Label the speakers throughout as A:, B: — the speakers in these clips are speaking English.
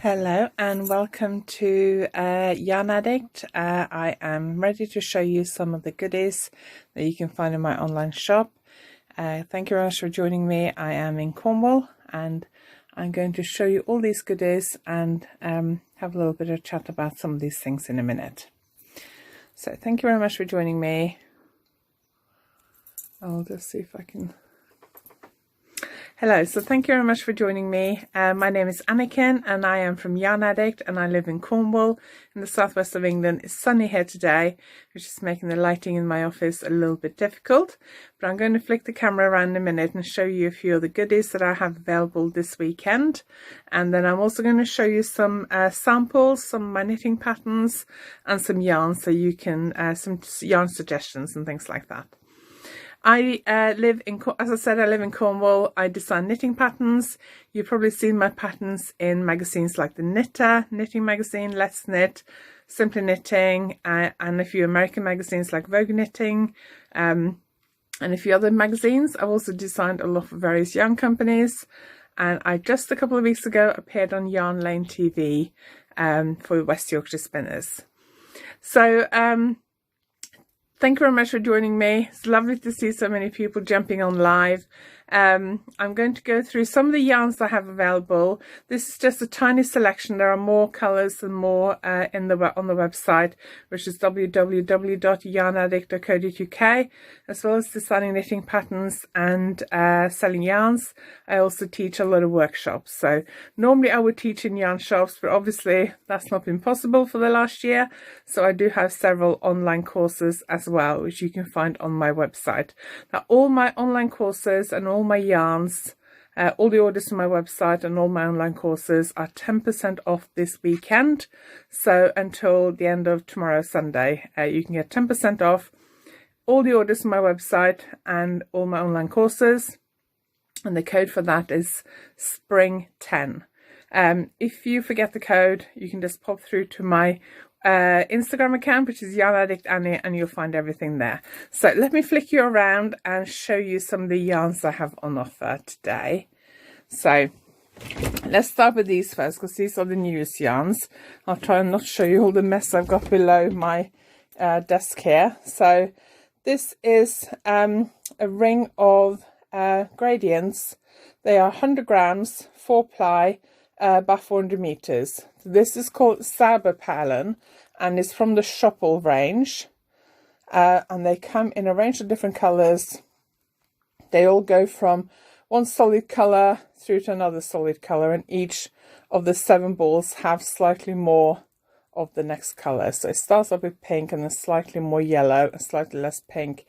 A: Hello and welcome to Yarn Addict. I am ready to show you some of the goodies that you can find in my online shop. Thank you very much for joining me. I am in Cornwall and I'm going to show you all these goodies and have a little bit of chat about some of these things in a minute. So thank you very much for joining me. I'll just see if I can... Hello, so thank you very much for joining me. My name is Anakin and I am from Yarn Addict and I live in Cornwall in the southwest of England. It's sunny here today, which is making the lighting in my office a little bit difficult. But I'm going to flick the camera around in a minute and show you a few of the goodies that I have available this weekend. And then I'm also going to show you some samples, some of my knitting patterns and some yarns so you can, some yarn suggestions and things like that. I live in, as I said, I live in Cornwall. I design knitting patterns. You've probably seen my patterns in magazines like The Knitter, Knitting Magazine, Let's Knit, Simply Knitting, and a few American magazines like Vogue Knitting, and a few other magazines. I've also designed a lot for various yarn companies, and I just a couple of weeks ago appeared on Yarn Lane TV for West Yorkshire Spinners. So, thank you very much for joining me. It's lovely to see so many people jumping on live. I'm going to go through some of the yarns I have available. This is just a tiny selection. There are more colours and more on the website, which is www.yarnaddict.co.uk, as well as designing knitting patterns and selling yarns. I also teach a lot of workshops. So normally I would teach in yarn shops, but obviously that's not been possible for the last year. So I do have several online courses as well, which you can find on my website. Now all my online courses and all my yarns, all the orders to my website and all my online courses are 10% off this weekend. So until the end of tomorrow, Sunday, you can get 10% off all the orders to my website and all my online courses. And the code for that is SPRING10. If you forget the code, you can just pop through to my Instagram account, which is Yarn Addict Annie, and you'll find everything there. So let me flick you around and show you some of the yarns I have on offer today. So let's start with these first, because these are the newest yarns. I'll try and not show you all the mess I've got below my desk here. So this is a ring of gradients. They are 100 grams, 4-ply, by 400 meters. This is called Cyberbull and it's from the Shopple range, and they come in a range of different colors. They all go from one solid color through to another solid color, and each of the 7 balls have slightly more of the next color. So it starts off with pink and then slightly more yellow and slightly less pink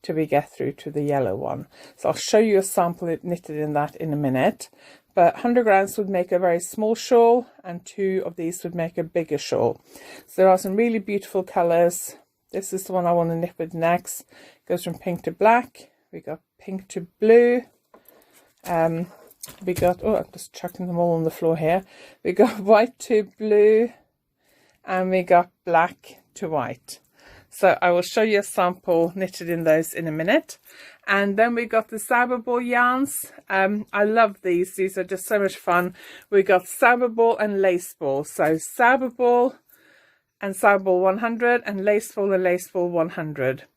A: till we get through to the yellow one. So I'll show you a sample knitted in that in a minute. But 100 grams would make a very small shawl and 2 of these would make a bigger shawl. So there are some really beautiful colours. This is the one I want to knit with next. It goes from pink to black. We got pink to blue. We got, oh, I'm just chucking them all on the floor here. We got white to blue and we got black to white. So I will show you a sample knitted in those in a minute. And then we got the Cyberbull Yarns. I love these. These are just so much fun. We got Cyberbull and Laceball. So Cyberbull and Cyberbull 100 and Laceball and Laceball 100.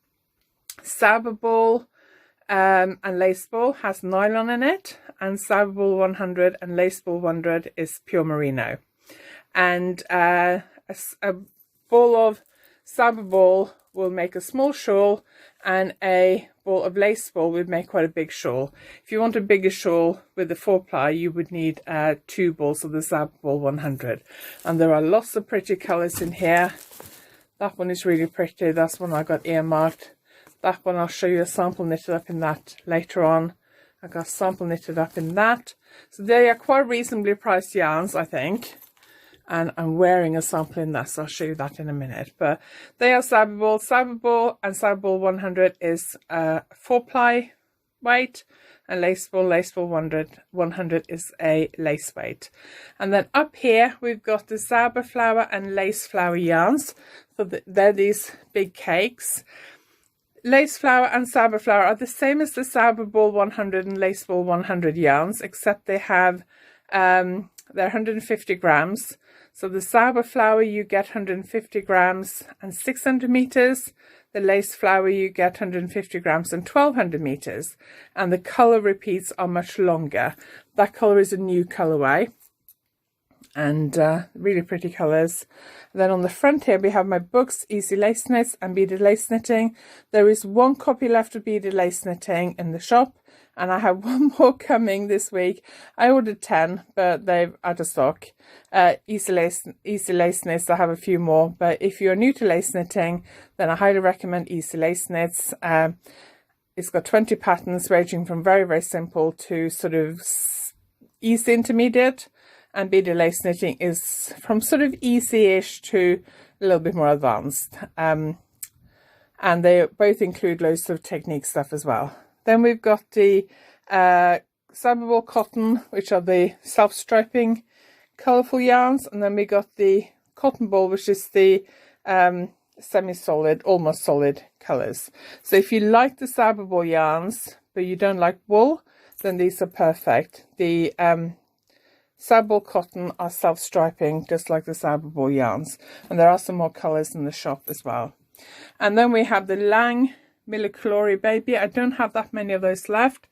A: Cyberbull and Laceball has nylon in it, and Cyberbull 100 and Laceball 100 is pure merino. And a ball of Cyberbull will make a small shawl, and a ball of Laceball would make quite a big shawl. If you want a bigger shawl with the 4-ply, you would need 2 balls of the Cyberbull 100. And there are lots of pretty colours in here. That one is really pretty. That's one I got earmarked. That one I'll show you a sample knitted up in that later on. I got a sample knitted up in that. So they are quite reasonably priced yarns, I think. And I'm wearing a sample in that, so I'll show you that in a minute. But they are Cyberbull. Cyberbull and Cyberbull 100 is 4-ply weight, and Laceball 100 is a lace weight. And then up here we've got the Cyberflower and Lace Flower yarns. So they're these big cakes. Lace Flower and Cyberflower are the same as the Cyberbull 100 and Laceball 100 yarns, except they have they're 150 grams. So the Cyber flower you get 150 grams and 600 meters. The lace flower you get 150 grams and 1200 meters. And the color repeats are much longer. That color is a new colorway. And really pretty colors. Then on the front here we have my books, Easy Lace Knits and Beaded Lace Knitting. There is one copy left of Beaded Lace Knitting in the shop, and I have one more coming this week. I ordered 10, but they're out of stock. Easy Lace Knits, I have a few more, but if you're new to lace knitting, then I highly recommend Easy Lace Knits. It's got 20 patterns ranging from very, very simple to sort of easy intermediate. And Beaded Lace Knitting is from sort of easy-ish to a little bit more advanced. And they both include loads of technique stuff as well. Then we've got the Cyberbull cotton, which are the self-striping colourful yarns. And then we got the cotton ball, which is the semi-solid, almost solid colours. So if you like the Cyberbull yarns, but you don't like wool, then these are perfect. The Cyberbull cotton are self-striping, just like the Cyberbull yarns. And there are some more colours in the shop as well. And then we have the Lang Millicolory Baby. I don't have that many of those left,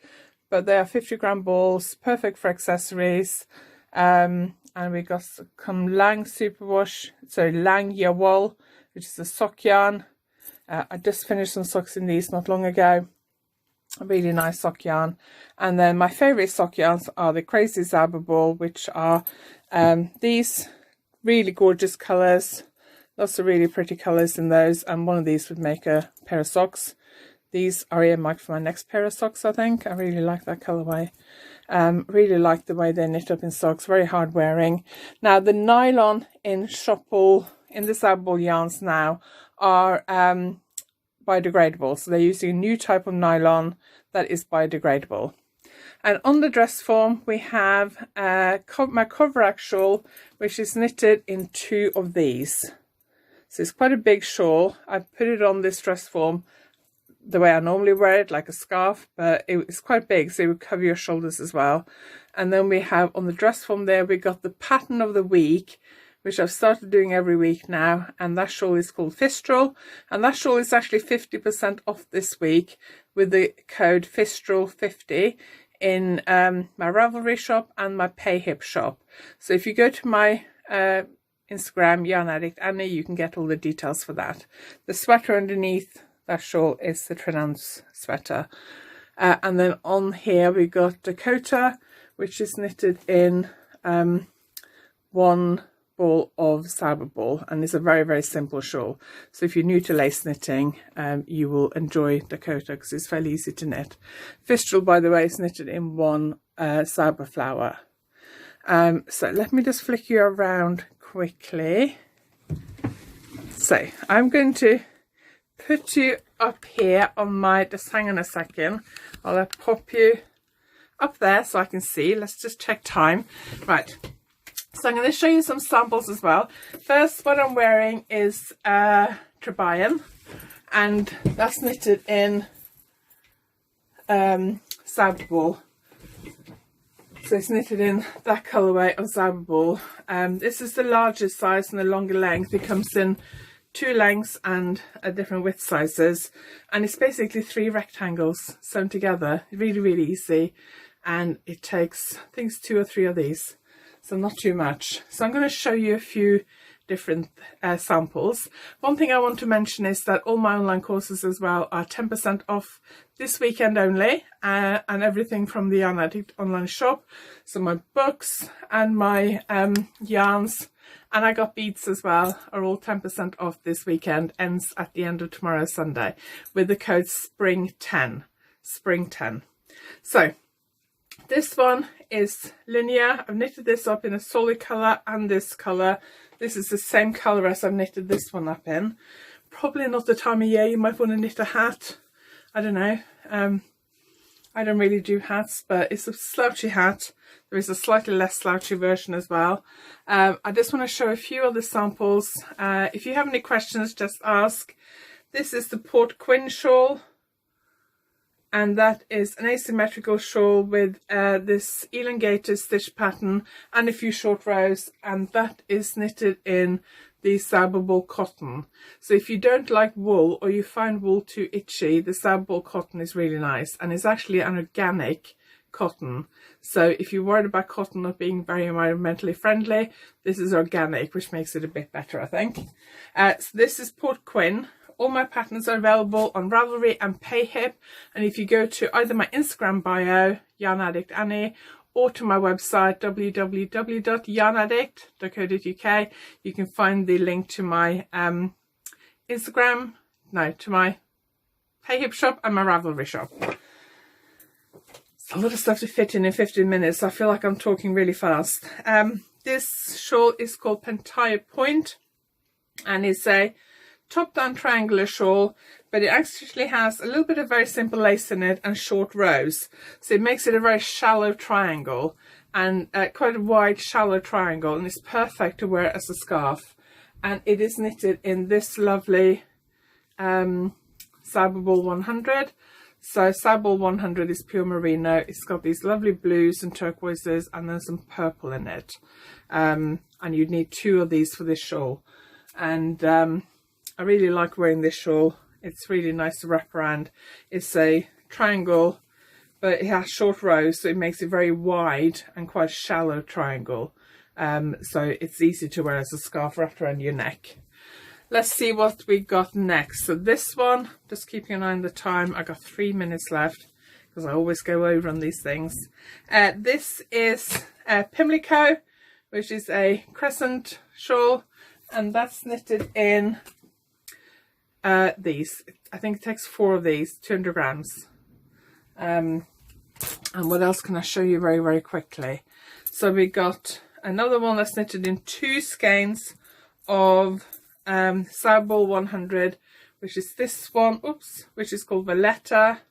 A: but they are 50-gram balls, perfect for accessories. And we got some Lang Superwash, so Lang Yawol, which is a sock yarn. I just finished some socks in these not long ago. A really nice sock yarn. And then my favourite sock yarns are the Crazy Cyberball, which are these really gorgeous colours. Lots of really pretty colours in those, and one of these would make a pair of socks. These are earmarked for my next pair of socks, I think. I really like that colourway. Really like the way they're knit up in socks, very hard wearing. Now the nylon in Shopball, in the Cyberbull yarns now, are biodegradable. So they're using a new type of nylon that is biodegradable. And on the dress form we have my cover shawl, which is knitted in 2 of these. So it's quite a big shawl. I put it on this dress form the way I normally wear it, like a scarf, but it's quite big, so it would cover your shoulders as well. And then we have on the dress form there, we got the pattern of the week, which I've started doing every week now, and that shawl is called Fistral, and that shawl is actually 50% off this week with the code Fistral50 in my Ravelry shop and my Payhip shop. So if you go to my Instagram, Yarn Addict Annie, you can get all the details for that. The sweater underneath that shawl is the Trinance sweater. And then on here we got Dakota, which is knitted in 1 ball of Cyberball, and it's a very, very simple shawl. So if you're new to lace knitting, you will enjoy Dakota because it's fairly easy to knit. Fistral, by the way, is knitted in 1 Cyber flower. So let me just flick you around quickly. So I'm going to put you up here on my, just hang on a second, I'll pop you up there so I can see. Let's just check time. Right, so I'm going to show you some samples as well. First, what I'm wearing is Trebayan, and that's knitted in Cyberball. So it's knitted in that colourway of Cyberball. This is the largest size and the longer length. It comes in 2 lengths and different width sizes, and it's basically 3 rectangles sewn together. Really, really easy, and it takes, I think it's 2 or 3 of these, so not too much. So I'm going to show you a few different samples. One thing I want to mention is that all my online courses as well are 10% off this weekend only, and everything from the Yarn Addict online shop. So my books and my yarns, and I got beads as well, are all 10% off this weekend. Ends at the end of tomorrow, Sunday, with the code SPRING10. SPRING10. So this one is linear. I've knitted this up in a solid colour and this colour. This is the same colour as I've knitted this one up in. Probably not the time of year you might want to knit a hat. I don't know. I don't really do hats, but it's a slouchy hat. There is a slightly less slouchy version as well. I just want to show a few other samples. If you have any questions, just ask. This is the Port Quinn shawl. and that is an asymmetrical shawl with this elongated stitch pattern and a few short rows, and that is knitted in the Cyberbull cotton. So if you don't like wool or you find wool too itchy, the Cyberbull cotton is really nice, and it's actually an organic cotton. So if you're worried about cotton not being very environmentally friendly, this is organic, which makes it a bit better, I think. So this is Port Quinn. All my patterns are available on Ravelry and Payhip, and if you go to either my Instagram bio, Yarn Addict Annie, or to my website, www.yarnaddict.co.uk, you can find the link to my to my Payhip shop and my Ravelry shop. It's a lot of stuff to fit in 15 minutes. I feel like I'm talking really fast. This shawl is called Pentire Point, and it's a top-down triangular shawl, but it actually has a little bit of very simple lace in it and short rows, so it makes it a very shallow triangle, and quite a wide shallow triangle, and it's perfect to wear as a scarf. And it is knitted in this lovely Cyberbull 100. So Cyberbull 100 is pure merino. It's got these lovely blues and turquoises, and then some purple in it, and you'd need 2 of these for this shawl. And I really like wearing this shawl. It's really nice to wrap around. It's a triangle, but it has short rows, so it makes it very wide and quite a shallow triangle. So it's easy to wear as a scarf wrapped around your neck. Let's see what we got next. So this one, just keeping an eye on the time, I got 3 minutes left because I always go over on these things. This is Pimlico, which is a crescent shawl, and that's knitted in these. I think it takes 4 of these, 200 grams. And what else can I show you very, very quickly? So we got another one that's knitted in 2 skeins of Cyberbull 100, which is this one, which is called Valletta.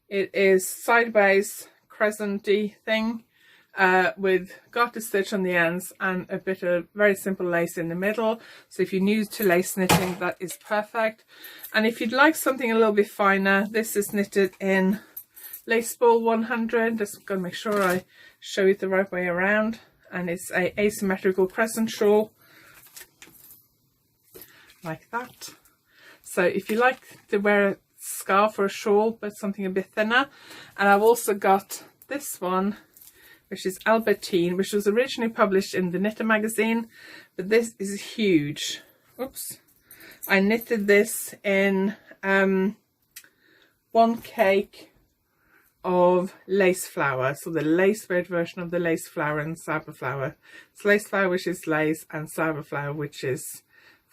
A: It is sideways crescent-y thing with garter stitch on the ends and a bit of very simple lace in the middle. So if you're new to lace knitting, that is perfect. And if you'd like something a little bit finer, this is knitted in Laceball 100. Just going to make sure I show it the right way around. And it's a asymmetrical crescent shawl like that. So if you like to wear a scarf or a shawl but something a bit thinner. And I've also got this one, which is Albertine, which was originally published in the Knitter magazine, but this is huge. I knitted this in 1 cake of lace flower, so the lace weight version of the lace flower and cyber flower. It's lace flower, which is lace, and cyber flower, which is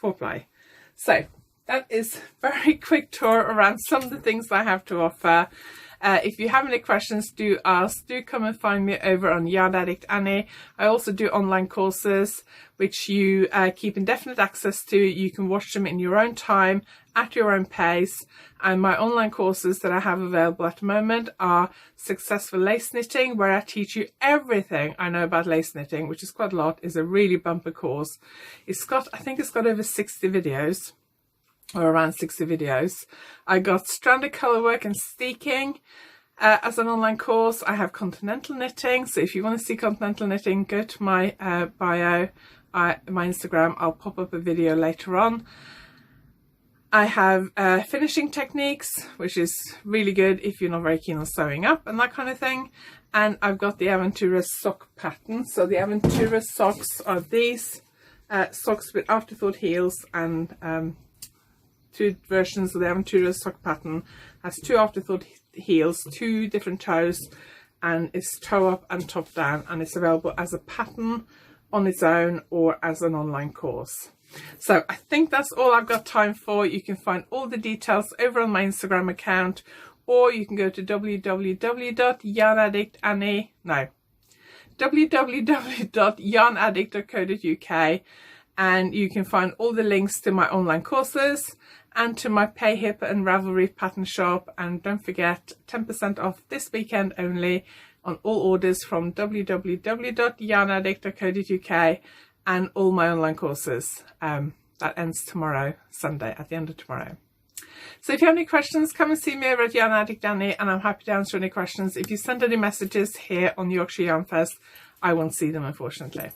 A: 4-ply. So that is a very quick tour around some of the things I have to offer. If you have any questions, do ask. Do come and find me over on Yarn Addict Annie. I also do online courses which you keep indefinite access to. You can watch them in your own time, at your own pace. And my online courses that I have available at the moment are Successful Lace Knitting, where I teach you everything I know about lace knitting, which is quite a lot. It's a really bumper course. I think it's got over 60 videos. Or around 60 videos. I got stranded colourwork and steeking as an online course. I have continental knitting, so if you want to see continental knitting, go to my bio, my Instagram. I'll pop up a video later on. I have finishing techniques, which is really good if you're not very keen on sewing up and that kind of thing. And I've got the Aventura sock pattern. So the Aventura socks are these socks with afterthought heels, and 2 versions of the Aventura sock pattern. Has 2 afterthought heels, 2 different toes, and it's toe up and top down, and it's available as a pattern on its own or as an online course. So I think that's all I've got time for. You can find all the details over on my Instagram account, or you can go to www.yarnaddict.co.uk, and you can find all the links to my online courses and to my Payhip and Ravelry pattern shop. And don't forget, 10% off this weekend only on all orders from www.yarnaddict.co.uk, and all my online courses. That ends tomorrow, Sunday, at the end of tomorrow. So if you have any questions, come and see me over at Yarn Addict Danny, and I'm happy to answer any questions. If you send any messages here on the Yorkshire Yarn Fest, I won't see them, unfortunately.